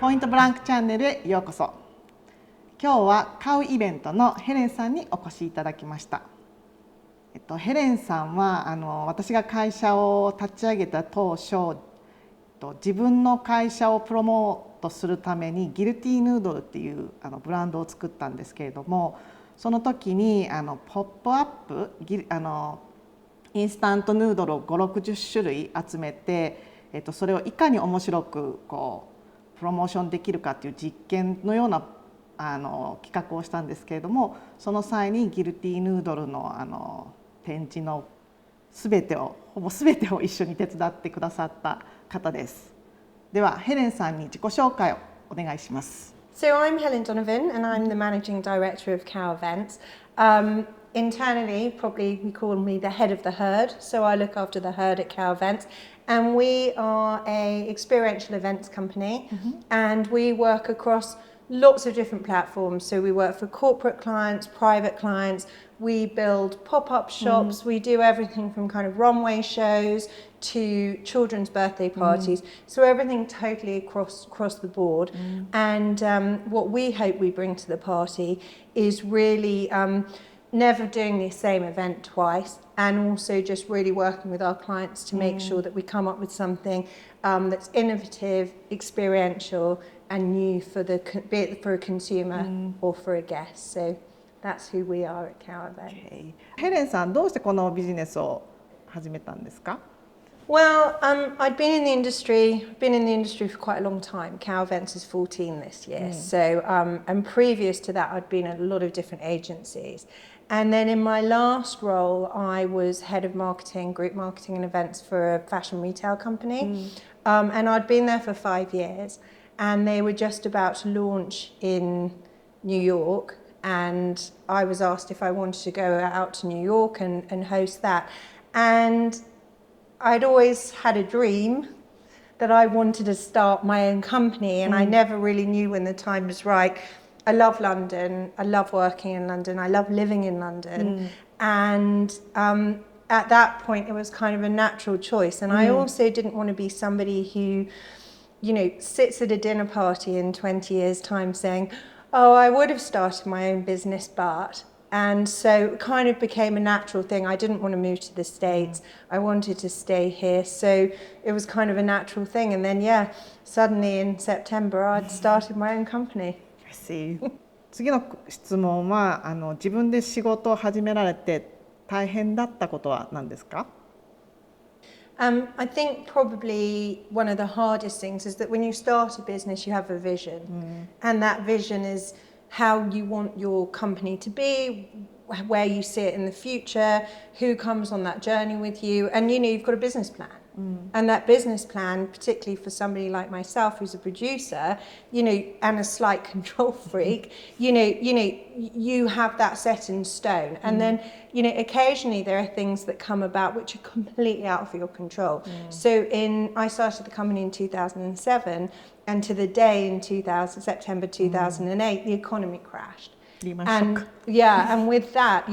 ポイントブランクチャンネルへようこそ。今日は買うイベントのヘレンさんにお越しいただきました。ヘレンさんは私が会社を立ち上げた当初、自分の会社をプロモートするためにギルティヌードルっていうブランドを作ったんですけれども、その時にポップアップインスタントヌードルを5、60種類集めて、それをいかに面白くプロモーションできるかっていう実験のような企画をしたんですけれども、その際にギルティヌードルの展示のほぼ全てを一緒に手伝ってくださった方です。ではヘレンさんに自己紹介をお願いします。So I'm Helen Donovan and I'm the Managing Director of Cow Events. Internally, probably we call me the head of the herd, so I look after the herd at Cow Events. And we are an experiential events company, and we work across lots of different platforms. So we work for corporate clients, private clients, we build pop-up shops, we do everything from kind of runway shows to children's birthday parties. So everything totally across the board. And what we hope we bring to the party is really never doing the same event twice, and also just really working with our clients to make sure that we come up with something that's innovative, experiential, and new be it for a consumer or for a guest. So that's who we are at Cow Events. ヘレンさん、どうしてこのビジネスを始めたんですか？ Well, I'd been in the industry for quite a long time. Cow Events is 14 this year. So, and previous to that, I'd been at a lot of different agencies. And then in my last role, I was head of marketing, group marketing and events for a fashion retail company. And I'd been there for 5 years. And they were just about to launch in New York. And I was asked if I wanted to go out to New York and host that. And I'd always had a dream that I wanted to start my own company, and I never really knew when the time was right. I love London, I love working in London, I love living in London, and at that point it was kind of a natural choice. And I also didn't want to be somebody who, sits at a dinner party in 20 years' time saying, oh, I would have started my own business, but... And so it kind of became a natural thing. I didn't want to move to the States. I wanted to stay here. So it was kind of a natural thing. And then, suddenly in September, I'd started my own company. I see. 次の質問は自分で仕事を始められて大変だったことは何ですか？ I think probably one of the hardest things is that when you start a business, you have a vision. And that vision is how you want your company to be, where you see it in the future, who comes on that journey with you, and you've got a business plan. And that business plan, particularly for somebody like myself who's a producer, and a slight control freak, you have that set in stone. And then, occasionally there are things that come about which are completely out of your control. So I started the company in 2007, and to the day in September 2008, the economy crashed. And with that,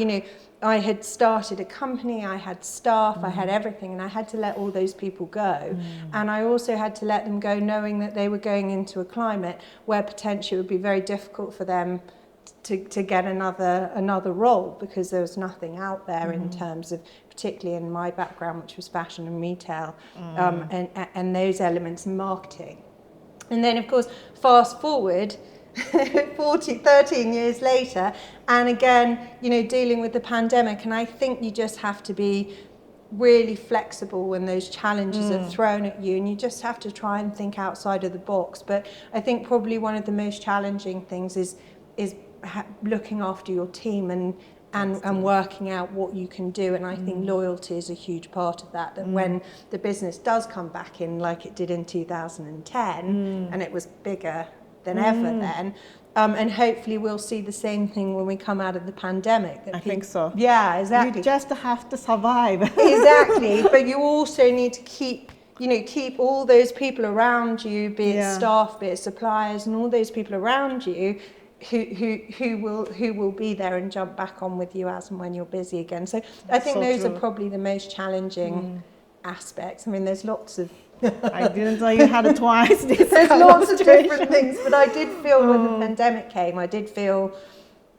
I had started a company, I had staff, I had everything, and I had to let all those people go. And I also had to let them go knowing that they were going into a climate where potentially it would be very difficult for them to get another role, because there was nothing out there in terms of, particularly in my background, which was fashion and retail, and those elements in marketing. And then, of course, fast forward 13 years later, and again, dealing with the pandemic. And I think you just have to be really flexible when those challenges are thrown at you, and you just have to try and think outside of the box. But I think probably one of the most challenging things is looking after your team and working out what you can do. And I think loyalty is a huge part of that, when the business does come back in like it did in 2010, and it was bigger than ever then, and hopefully we'll see the same thing when we come out of the pandemic. I think so. Yeah, exactly. You just have to survive. Exactly, but you also need to keep all those people around you, be it staff, be it suppliers, and all those people around you who will be there and jump back on with you as and when you're busy again. So I think those are probably the most challenging aspects. I mean, there's lots of I didn't know you had twice this there's kind lots of situation. different things, but I did feel when the pandemic came, I did feel,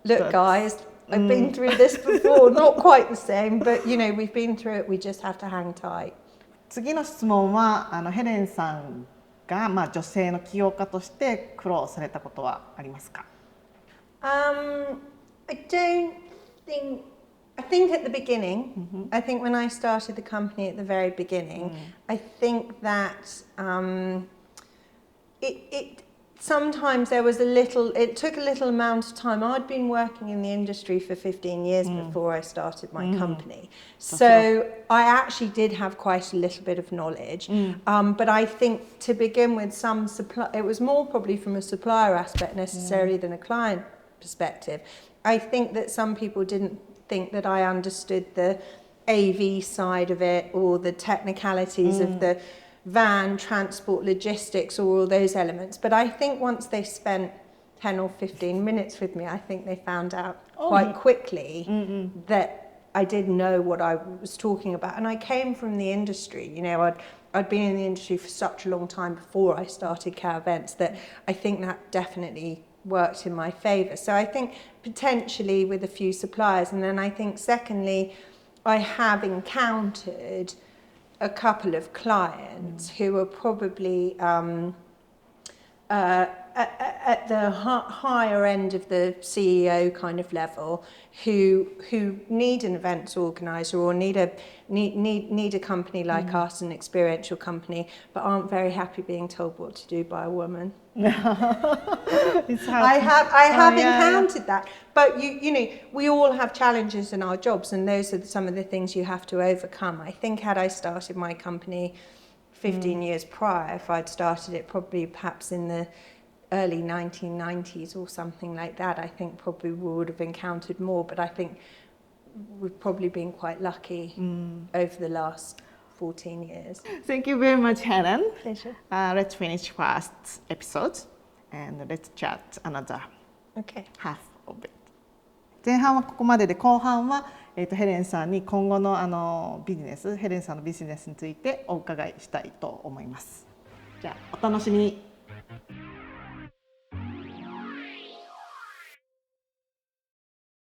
look, guys, I've been through this before. Not quite the same, but you know, we've been through it. We just have to hang tight. 次の質問はヘレンさんが、女性の起業家として苦労されたことはありますか？ I don't think. I think at the beginning, I think when I started the company at the very beginning, I think that it sometimes there was it took a little amount of time. I'd been working in the industry for 15 years before I started my company. So I actually did have quite a little bit of knowledge. But I think to begin with, it was more probably from a supplier aspect necessarily than a client perspective. I think that some people didn't think that I understood the AV side of it or the technicalities of the van, transport, logistics, or all those elements. But I think once they spent 10 or 15 minutes with me, I think they found out quite quickly that I did know what I was talking about. And I came from the industry, you know, I'd been in the industry for such a long time before I started Cow Events that I think that definitely worked in my favour. So I think potentially with a few suppliers, and then I think secondly, I have encountered a couple of clients who are probably at the higher end of the CEO kind of level who need an events organizer or need a company like us, an experiential company, but aren't very happy being told what to do by a woman. I have encountered that, but you know, we all have challenges in our jobs, and those are some of the things you have to overcome. I think had I started my company 15 years prior, if I'd started it probably perhaps in the early 1990s or something like that, I think probably we would have encountered more, but I think we've probably been quite lucky over the last 14 years. Thank you very much, Helen. Pleasure. Let's finish first episode and let's chat another Okay. half of it. 前半はここまでで、後半は、ヘレンさんに今後のビジネス、ヘレンさんのビジネスについてお伺いしたいと思います。じゃあお楽しみに。